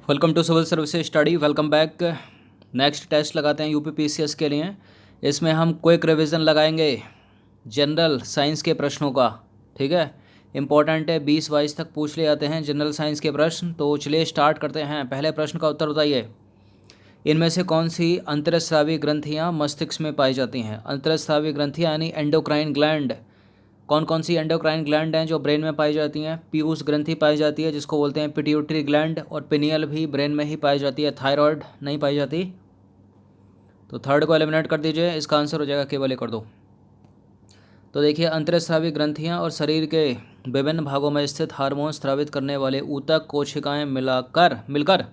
Welcome to civil services study. Welcome back. Next test लगाते हैं UPPCS के लिए। इसमें हम क्विक रिवीजन लगाएंगे जनरल साइंस के प्रश्नों का। ठीक है, इंपॉर्टेंट है, 20-22 तक पूछ ले जाते हैं जनरल साइंस के प्रश्न। तो चलिए स्टार्ट करते हैं। पहले प्रश्न का उत्तर बताइए, इनमें से कौन सी अंतरस्रावी ग्रंथियाँ मस्तिष्क में पाई जाती हैं। अंतरस्रावी ग्रंथियाँ यानी एंडोक्राइन ग्लैंड। कौन कौन सी एंडोक्राइन ग्लैंड हैं जो ब्रेन में पाई जाती हैं। पीयूष ग्रंथि पाई जाती है जिसको बोलते हैं पिट्यूटरी ग्लैंड, और पिनियल भी ब्रेन में ही पाई जाती है, थायराइड नहीं पाई जाती। तो थर्ड को एलिमिनेट कर दीजिए, इसका आंसर हो जाएगा केवल कर दो। तो देखिए, अंतरस्रावी ग्रंथियां और शरीर के विभिन्न भागों में स्थित हार्मोन स्रावित करने वाले ऊतक कोशिकाएं मिलकर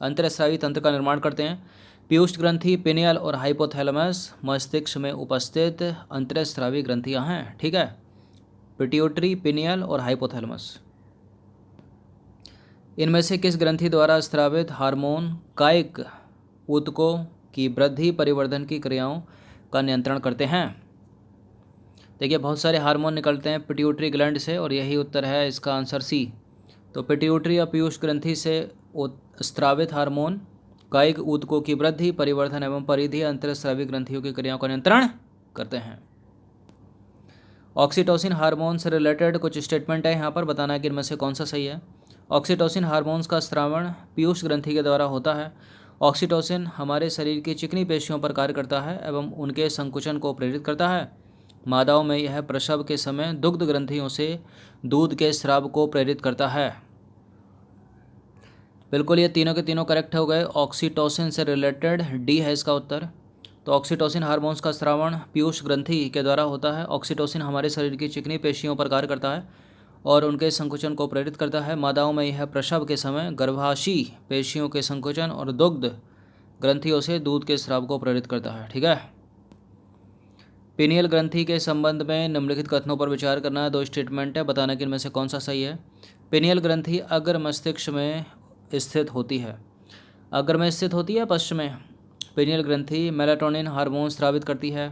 अंतरस्रावी तंत्र का निर्माण करते हैं। पीयूष ग्रंथि, पिनियल और हाइपोथैलेमस मस्तिष्क में उपस्थित अंतरस्रावी ग्रंथियां हैं। ठीक है, पिट्यूटरी, पिनियल और हाइपोथैलेमस। इनमें से किस ग्रंथि द्वारा स्रावित हार्मोन कायिक ऊतकों की वृद्धि परिवर्धन की क्रियाओं का नियंत्रण करते हैं। देखिए, बहुत सारे हार्मोन निकलते हैं पिट्यूटरी ग्लैंड से, और यही उत्तर है इसका आंसर सी। तो पिट्यूटरी या पीयूष ग्रंथि से स्रावित हार्मोन कायिक ऊतकों की वृद्धि, परिवर्धन एवं परिधि अंतरस्रावी ग्रंथियों की क्रियाओं का नियंत्रण करते हैं। ऑक्सीटोसिन हार्मोन से रिलेटेड कुछ स्टेटमेंट है, यहाँ पर बताना है कि इनमें से कौन सा सही है। ऑक्सीटोसिन हार्मोन्स का स्रावण पीयूष ग्रंथि के द्वारा होता है। ऑक्सीटोसिन हमारे शरीर की चिकनी पेशियों पर कार्य करता है एवं उनके संकुचन को प्रेरित करता है। मादाओं में यह प्रसव के समय दुग्ध ग्रंथियों से दूध के स्राव को प्रेरित करता है। बिल्कुल, ये तीनों के तीनों करेक्ट हो गए। ऑक्सीटोसिन से रिलेटेड डी है इसका उत्तर। तो ऑक्सीटोसिन हार्मोन्स का स्रावण पीयूष ग्रंथि के द्वारा होता है। ऑक्सीटोसिन हमारे शरीर की चिकनी पेशियों पर कार्य करता है और उनके संकुचन को प्रेरित करता है। मादाओं में यह प्रसव के समय गर्भाशयी पेशियों के संकुचन और दुग्ध ग्रंथियों से दूध के स्राव को प्रेरित करता है। ठीक है, पिनियल ग्रंथि के संबंध में निम्नलिखित कथनों पर विचार करना है। दो स्टेटमेंट है, बताना कि इनमें से कौन सा सही है। पिनियल ग्रंथि अग्र मस्तिष्क में स्थित होती है। अग्र में स्थित होती है, पश्चिम में। पिनियल ग्रंथि मेलाटोनिन हार्मोन स्रावित करती है।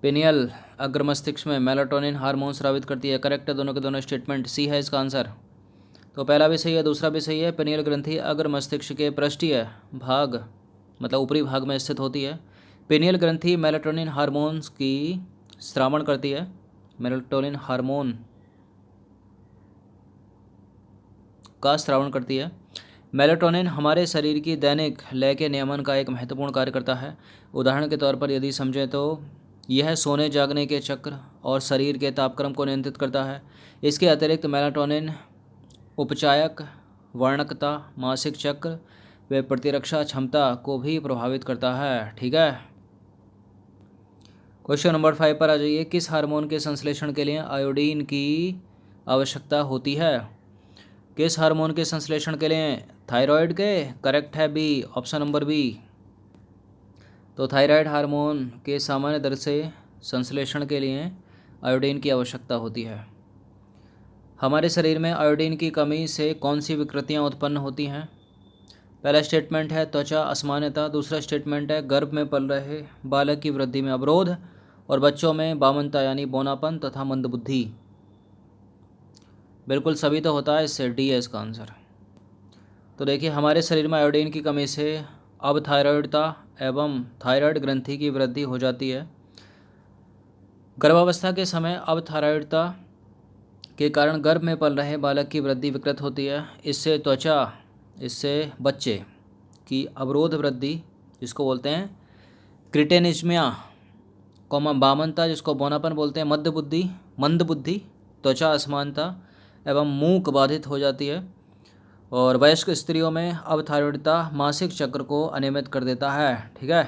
पिनियल अग्र मस्तिष्क में मेलाटोनिन हार्मोन स्रावित करती है। करेक्ट है दोनों के दोनों स्टेटमेंट, सी है इसका आंसर। तो पहला भी सही है, दूसरा भी सही है। पिनियल ग्रंथि अग्र मस्तिष्क के पृष्ठीय भाग मतलब ऊपरी भाग में स्थित होती है। पिनियल ग्रंथि मेलाटोनिन हार्मोन्स की स्रावण करती है। मेलाटोनिन हार्मोन का स्रावण करती है। मेलाटोनिन हमारे शरीर की दैनिक लय के नियमन का एक महत्वपूर्ण कार्य करता है। उदाहरण के तौर पर यदि समझें तो यह सोने जागने के चक्र और शरीर के तापक्रम को नियंत्रित करता है। इसके अतिरिक्त मेलाटोनिन उपचायक, वर्णकता, मासिक चक्र व प्रतिरक्षा क्षमता को भी प्रभावित करता है। ठीक है, क्वेश्चन नंबर 5 पर आ जाइए। किस हार्मोन के संश्लेषण के लिए आयोडीन की आवश्यकता होती है। किस हार्मोन के संश्लेषण के लिए। थायराइड के। करेक्ट है बी, ऑप्शन नंबर बी। तो थायराइड हार्मोन के सामान्य दर से संश्लेषण के लिए आयोडीन की आवश्यकता होती है। हमारे शरीर में आयोडीन की कमी से कौन सी विकृतियां उत्पन्न होती हैं। पहला स्टेटमेंट है त्वचा असामान्यता। दूसरा स्टेटमेंट है गर्भ में पल रहे बालक की वृद्धि में अवरोध, और बच्चों में बामनता यानी बौनापन तथा मंदबुद्धि। बिल्कुल सभी तो होता है, इससे डी है इसका आंसर। तो देखिए, हमारे शरीर में आयोडीन की कमी से अवथायरॉइडता एवं थायराइड ग्रंथि की वृद्धि हो जाती है। गर्भावस्था के समय अवथायरॉइडता के कारण गर्भ में पल रहे बालक की वृद्धि विकृत होती है। इससे बच्चे की अवरोध वृद्धि जिसको बोलते हैं क्रिटेनिज्मिया, बामनता जिसको बौनापन बोलते हैं, मंदबुद्धि, त्वचा असमानता एवं मूक बाधित हो जाती है। और वयस्क स्त्रियों में अवथायरॉइडता मासिक चक्र को अनियमित कर देता है। ठीक है,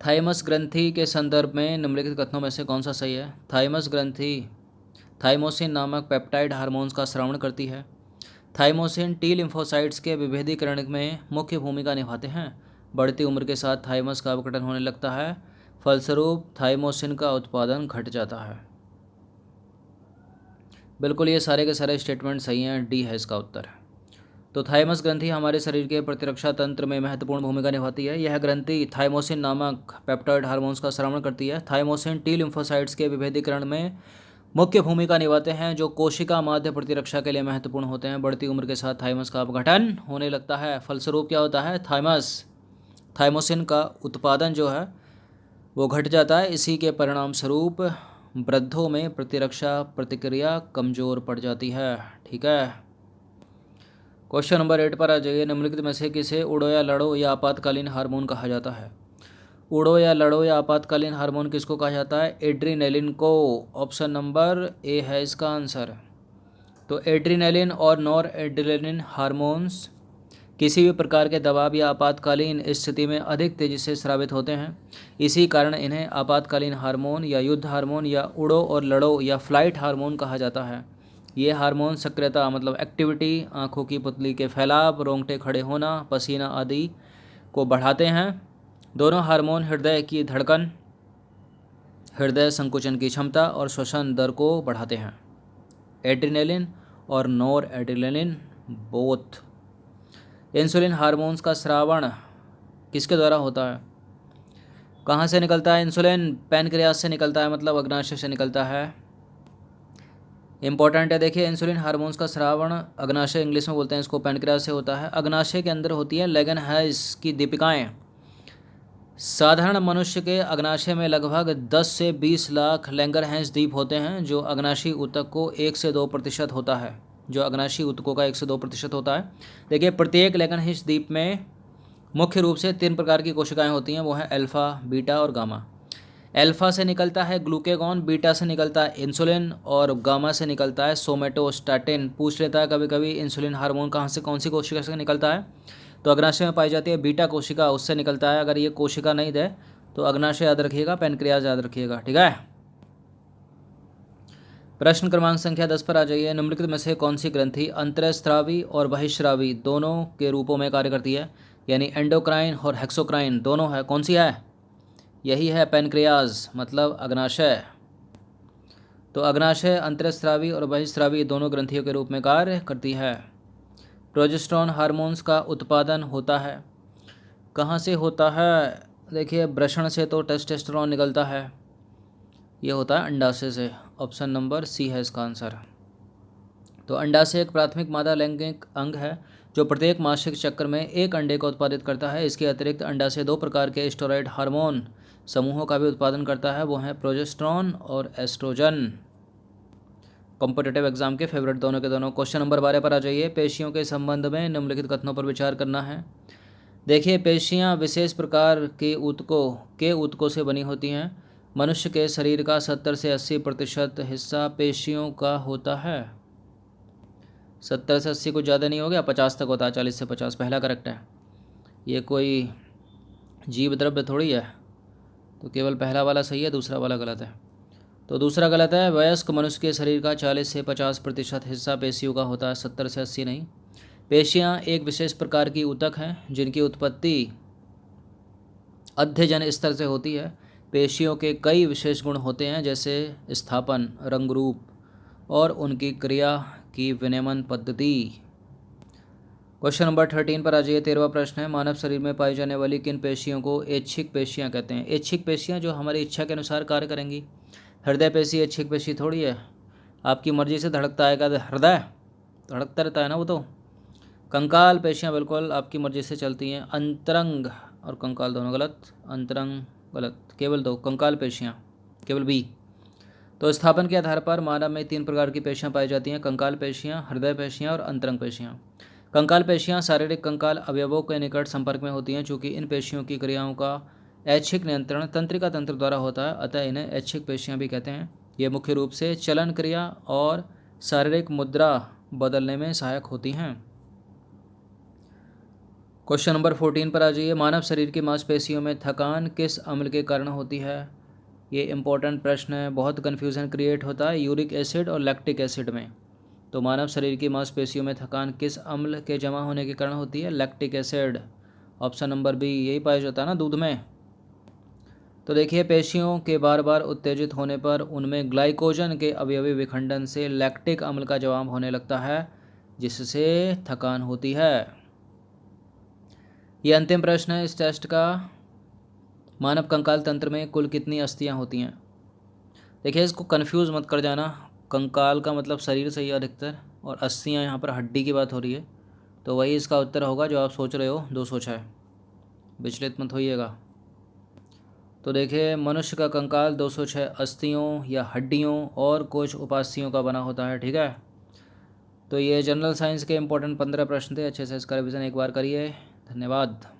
थाइमस ग्रंथि के संदर्भ में निम्नलिखित कथनों में से कौन सा सही है। थाइमस ग्रंथि थाइमोसिन नामक पेप्टाइड हार्मोन्स का स्रावण करती है। थाइमोसिन टी लिम्फोसाइट्स के विभेदीकरण में मुख्य भूमिका निभाते हैं। बढ़ती उम्र के साथ थाइमस का अपघटन होने लगता है, फलस्वरूप थाइमोसिन का उत्पादन घट जाता है। बिल्कुल, ये सारे के सारे स्टेटमेंट सही हैं, डी है इसका उत्तर। तो थाइमस ग्रंथि हमारे शरीर के प्रतिरक्षा तंत्र में महत्वपूर्ण भूमिका निभाती है। यह ग्रंथि थाइमोसिन नामक पेप्टाइड हार्मोन्स का स्रावण करती है। थाइमोसिन टी लिम्फोसाइट्स के विभेदीकरण में मुख्य भूमिका निभाते हैं, जो कोशिका माध्य प्रतिरक्षा के लिए महत्वपूर्ण होते हैं। बढ़ती उम्र के साथ थाइमस का अपघटन होने लगता है। फलस्वरूप क्या होता है, थाइमोसिन का उत्पादन जो है वो घट जाता है। इसी के परिणाम स्वरूप वृद्धों में प्रतिरक्षा प्रतिक्रिया कमजोर पड़ जाती है। ठीक है, क्वेश्चन नंबर 8 पर आ जाइए। निम्नलिखित में से किसे उड़ो या लड़ो या आपातकालीन हार्मोन कहा जाता है? उड़ो या लड़ो या आपातकालीन हार्मोन किसको कहा जाता है? एड्रीनलिन को। ऑप्शन नंबर ए है इसका आंसर। तो एड्रीनलिन और नॉर एड्रेनलिन हार्मोन्स किसी भी प्रकार के दबाव या आपातकालीन स्थिति में अधिक तेजी से स्रावित होते हैं। इसी कारण इन्हें आपातकालीन हार्मोन या युद्ध हार्मोन या उड़ो और लड़ो या फ्लाइट हार्मोन कहा जाता है। ये हार्मोन सक्रियता मतलब एक्टिविटी, आँखों की पुतली के फैलाव, रोंगटे खड़े होना, पसीना आदि को बढ़ाते हैं। दोनों हार्मोन हृदय की धड़कन, हृदय संकुचन की क्षमता और श्वसन दर को बढ़ाते हैं। एड्रेनलिन और nor adrenaline both. Insulin hormones का स्रावण किसके द्वारा होता है? कहाँ से निकलता है इंसुलिन? पैनक्रियास से निकलता है, मतलब अग्नाशय से निकलता है। इंपॉर्टेंट है, देखिए इंसुलिन हार्मोन्स का स्रावण अग्नाशय, इंग्लिश में बोलते हैं इसको, पैनक्रियास से होता है। अग्नाशय के अंदर होती है लैंगरहैंस की दीपिकाएँ। साधारण मनुष्य के अग्नाशय में लगभग 10 से 20 लाख लैंगरहैंस द्वीप होते हैं, जो अग्नाशी ऊतक को 1 से 2% होता है। जो अग्नाशी ऊतकों का 1 से 2% होता है। देखिए प्रत्येक लैंगरहैंस द्वीप में मुख्य रूप से 3 प्रकार की कोशिकाएं होती हैं, वो है अल्फा, बीटा और गामा। अल्फा से निकलता है ग्लूकेगॉन, बीटा से निकलता है इंसुलिन और गामा से निकलता है सोमेटोस्टैटिन। पूछ लेता है कभी कभी इंसुलिन हार्मोन कहाँ से, कौन सी कोशिका से निकलता है? तो अग्नाशय में पाई जाती है बीटा कोशिका, उससे निकलता है। अगर ये कोशिका नहीं दे तो अग्नाशय याद रखिएगा, पैनक्रियाज याद रखिएगा। ठीक है, प्रश्न क्रमांक संख्या 10 पर आ जाइए। निम्नलिखित में से कौन सी ग्रंथि अंतःस्रावी और बहिःस्रावी दोनों के रूपों में कार्य करती है? यानी एंडोक्राइन और हेक्सोक्राइन दोनों है, कौन सी है? यही है पैनक्रियाज, मतलब अग्नाशय। तो अग्नाशय अंतःस्रावी और बहिःस्रावी दोनों ग्रंथियों के रूप में कार्य करती है। प्रोजेस्टेरोन हार्मोन्स का उत्पादन होता है, कहाँ से होता है? देखिए वृषण से तो टेस्टोस्टेरोन निकलता है, ये होता है अंडाशय से। ऑप्शन नंबर सी है इसका आंसर। तो अंडाशय एक प्राथमिक मादा लैंगिक अंग है, जो प्रत्येक मासिक चक्र में एक अंडे को उत्पादित करता है। इसके अतिरिक्त अंडाशय 2 प्रकार के स्टेरॉयड हार्मोन समूहों का भी उत्पादन करता है, वो हैं प्रोजेस्टेरोन और एस्ट्रोजन। कॉम्पिटिटिव एग्जाम के फेवरेट दोनों के दोनों। क्वेश्चन नंबर 12 पर आ जाइए। पेशियों के संबंध में निम्नलिखित कथनों पर विचार करना है। देखिए पेशियां विशेष प्रकार के ऊतकों से बनी होती हैं। मनुष्य के शरीर का 70 से 80% हिस्सा पेशियों का होता है। 70 से 80 कुछ ज़्यादा नहीं हो गया, 50 तक होता है, 40 से 50 पहला करेक्ट है। ये कोई जीव द्रव्य थोड़ी है, तो केवल पहला वाला सही है, दूसरा वाला गलत है। तो दूसरा गलत है। वयस्क मनुष्य के शरीर का 40 से 50% हिस्सा पेशियों का होता है, 70 से 80 नहीं। पेशियां एक विशेष प्रकार की ऊतक हैं, जिनकी उत्पत्ति अध्ययन स्तर से होती है। पेशियों के कई विशेष गुण होते हैं, जैसे स्थापन, रंग रूप और उनकी क्रिया की विनियमन पद्धति। क्वेश्चन नंबर 13 पर आ जाइए। 13वां प्रश्न है, मानव शरीर में पाई जाने वाली किन पेशियों को ऐच्छिक पेशियां कहते हैं? ऐच्छिक पेशियां जो हमारी इच्छा के अनुसार कार्य करेंगी। हृदय पेशी ऐच्छिक पेशी थोड़ी है, आपकी मर्जी से धड़कता है। क्या हृदय धड़कता रहता है ना वो तो। कंकाल पेशियां बिल्कुल आपकी मर्जी से चलती हैं। अंतरंग और कंकाल दोनों गलत, अंतरंग गलत, केवल 2 कंकाल पेशियां, केवल बी। तो स्थापन के आधार पर मानव में 3 प्रकार की पेशियां पाई जाती हैं, कंकाल पेशियां, हृदय पेशियां और अंतरंग पेशियां। कंकाल पेशियां शारीरिक कंकाल अवयवों के निकट संपर्क में होती हैं। चूँकि इन पेशियों की क्रियाओं का ऐच्छिक नियंत्रण तंत्रिका तंत्र द्वारा होता है, अतः इन्हें ऐच्छिक पेशियां भी कहते हैं। ये मुख्य रूप से चलन क्रिया और शारीरिक मुद्रा बदलने में सहायक होती हैं। क्वेश्चन नंबर 14 पर आ जाइए। मानव शरीर की मांसपेशियों में थकान किस अम्ल के कारण होती है? ये इंपॉर्टेंट प्रश्न है, बहुत कन्फ्यूज़न क्रिएट होता है यूरिक एसिड और लैक्टिक एसिड में। तो मानव शरीर की मांसपेशियों में थकान किस अम्ल के जमा होने के कारण होती है? Lactic acid. Option number B, यही पाया जाता है ना दूध में। तो देखिए पेशियों के बार बार उत्तेजित होने पर उनमें ग्लाइकोजन के अवयवी विखंडन से लैक्टिक अम्ल का जमाव होने लगता है, जिससे थकान होती है। ये अंतिम प्रश्न है इस टेस्ट का। मानव कंकाल तंत्र में कुल कितनी अस्थियां होती हैं? देखिए इसको कंफ्यूज मत कर जाना, कंकाल का मतलब शरीर से ही अधिकतर, और अस्थियाँ यहाँ पर हड्डी की बात हो रही है, तो वही इसका उत्तर होगा जो आप सोच रहे हो 206। विचलित मत होइएगा। तो देखिए, मनुष्य का कंकाल 206 अस्थियों या हड्डियों और कुछ उपास्थियों का बना होता है। ठीक है, तो ये जनरल साइंस के इंपॉर्टेंट 15 प्रश्न थे। अच्छे से इसका रिवीजन एक बार करिए। धन्यवाद।